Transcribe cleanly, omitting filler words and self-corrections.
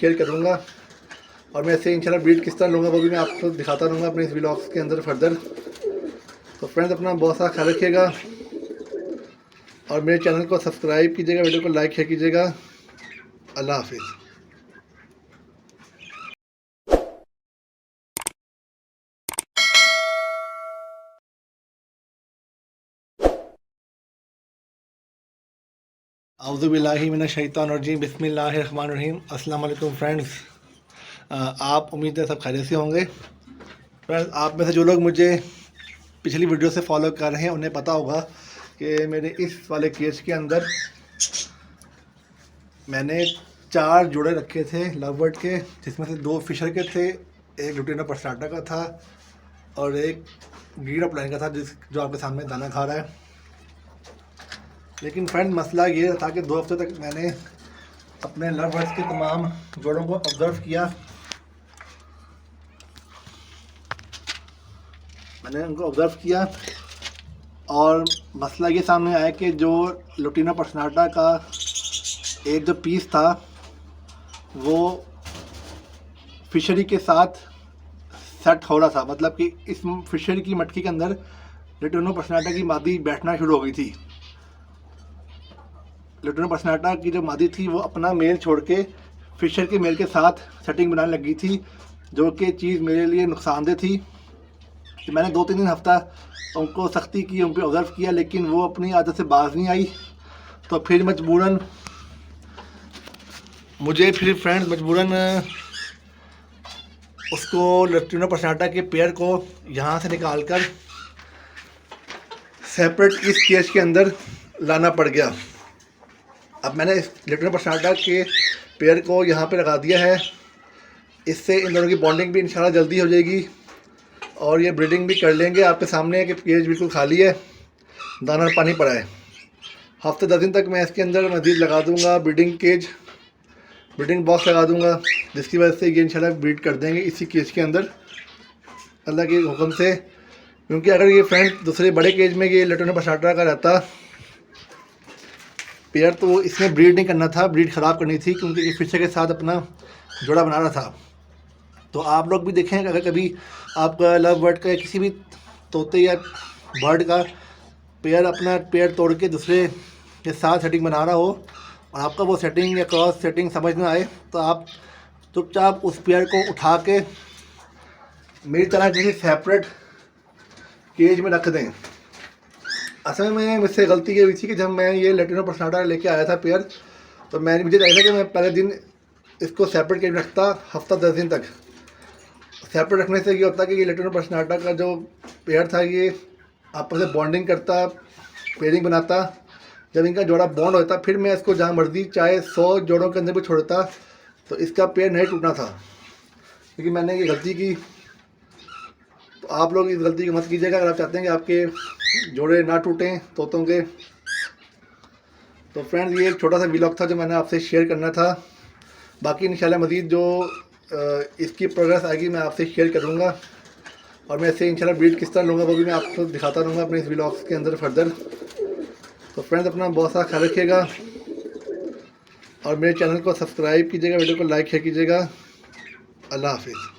Share करूँगा और मैं ऐसे इंशाल्लाह ब्रीड किस तरह लूँगा वो भी मैं आपको दिखाता रहूँगा अपने इस व्लॉग्स के अंदर फर्दर। तो फ्रेंड्स अपना बहुत सारा ख्याल रखिएगा और मेरे चैनल को सब्सक्राइब कीजिएगा, वीडियो को लाइक शेयर कीजिएगा। अल्लाह हाफिज़। औज़ुबिल्लाहि मिनश्शैतानिर्रजीम बिस्मिल्लाहिर्रहमानिर्रहीम। अस्सलाम वालेकुम फ्रेंड्स, आप उम्मीद है सब खैरियत से होंगे। फ्रेंड्स आप में से जो लोग मुझे पिछली वीडियो से फॉलो कर रहे हैं उन्हें पता होगा कि मेरे इस वाले केज के अंदर मैंने 4 जोड़े रखे थे लव बर्ड के, जिसमें से 2 फिशर के थे, एक लुटिनो पर्सनाटा का था और एक गीर अपलाइन का था जो आपके सामने दाना खा रहा है। लेकिन फ्रेंड मसला ये था कि 2 हफ्ते तक मैंने अपने लव बर्ड्स के तमाम जोड़ों को ऑब्ज़र्व किया। मैंने उनको ऑब्ज़र्व किया और मसला ये सामने आया कि जो लुटिनो पर्सनाटा का एक जो पीस था वो फिशरी के साथ सेट हो रहा था, मतलब कि इस फिशरी की मटकी के अंदर लुटिनो पर्सनाटा की मादी बैठना शुरू हो गई थी। लुटिनो पर्सनाटा की जो मादी थी वो अपना मेल छोड़ के फिशर के मेल के साथ सेटिंग बनाने लगी थी, जो कि चीज़ मेरे लिए नुकसानदेह थी। तो मैंने 2-3 दिन हफ्ता उनको सख्ती की, उन पर ऑब्ज़र्व किया, लेकिन वो अपनी आदत से बाज नहीं आई। तो फिर मजबूरन उसको लुटिनो पर्सनाटा के पेयर को यहाँ से निकाल कर सेपरेट इस केज के अंदर लाना पड़ गया। अब मैंने इस लुटिनो पर्सनाटा के पेयर को यहाँ पे लगा दिया है। इससे इन दोनों की बॉन्डिंग भी इंशाल्लाह जल्दी हो जाएगी और ये ब्रीडिंग भी कर लेंगे। आपके सामने है कि केज बिल्कुल खाली है, दाना और पानी पड़ा है। हफ्ते 10 दिन तक मैं इसके अंदर मज़ीद लगा दूँगा ब्रीडिंग बॉक्स लगा दूँगा, जिसकी वजह से ये इंशाल्लाह ब्रीड कर देंगे इसी केज के अंदर अल्लाह के हुक्म से। क्योंकि अगर ये फ्रेंड दूसरे बड़े केज में ये लुटिनो पर्सनाटा का रहता पेयर तो इसमें ब्रीड नहीं करना था, ब्रीड ख़राब करनी थी, क्योंकि ये फिशर के साथ अपना जोड़ा बना रहा था। तो आप लोग भी देखें, अगर कभी आपका लव बर्ड का किसी भी तोते या बर्ड का पेयर अपना पेयर तोड़ के दूसरे के साथ सेटिंग बना रहा हो और आपका वो सेटिंग या क्रॉस सेटिंग समझ में आए, तो आप चुपचाप उस पेयर को उठा के मेरी तरह किसी सेपरेट केज में रख दें। असल में मुझसे गलती ये हुई थी कि जब मैं ये लुटिनो पर्सनाटा लेके आया था पेयर, तो मुझे लगा कि मैं पहले दिन इसको सेपरेट केज में रखता, हफ्ता 10 दिन तक। सेपरेट रखने से ये होता कि ये लुटिनो पर्सनाटा का जो पेयर था ये आपस में बॉन्डिंग करता, पेयरिंग बनाता। जब इनका जोड़ा बॉन्ड होता फिर मैं इसको जहाँ मर्जी चाहे 100 जोड़ों के अंदर भी छोड़ता तो इसका पेयर नहीं टूटना था, क्योंकि मैंने ये गलती की। तो आप लोग इस गलती को मत कीजिएगा अगर आप चाहते हैं कि आपके जोड़े ना टूटें तोतों के। तो फ्रेंड्स ये एक छोटा सा व्लॉग था जो मैंने आपसे शेयर करना था। बाकी इंशाल्लाह मज़ीद जो इसकी प्रोग्रेस आएगी मैं आपसे शेयर करूँगा और मैं इससे इंशाल्लाह ब्रीड किस तरह लूँगा वो भी मैं आपको दिखाता रहूँगा अपने इस व्लॉग्स के अंदर फर्दर। तो फ्रेंड्स अपना बहुत सारा ख्याल रखिएगा और मेरे चैनल को सब्सक्राइब कीजिएगा, वीडियो को लाइक शेयर कीजिएगा। अल्लाह हाफिज़।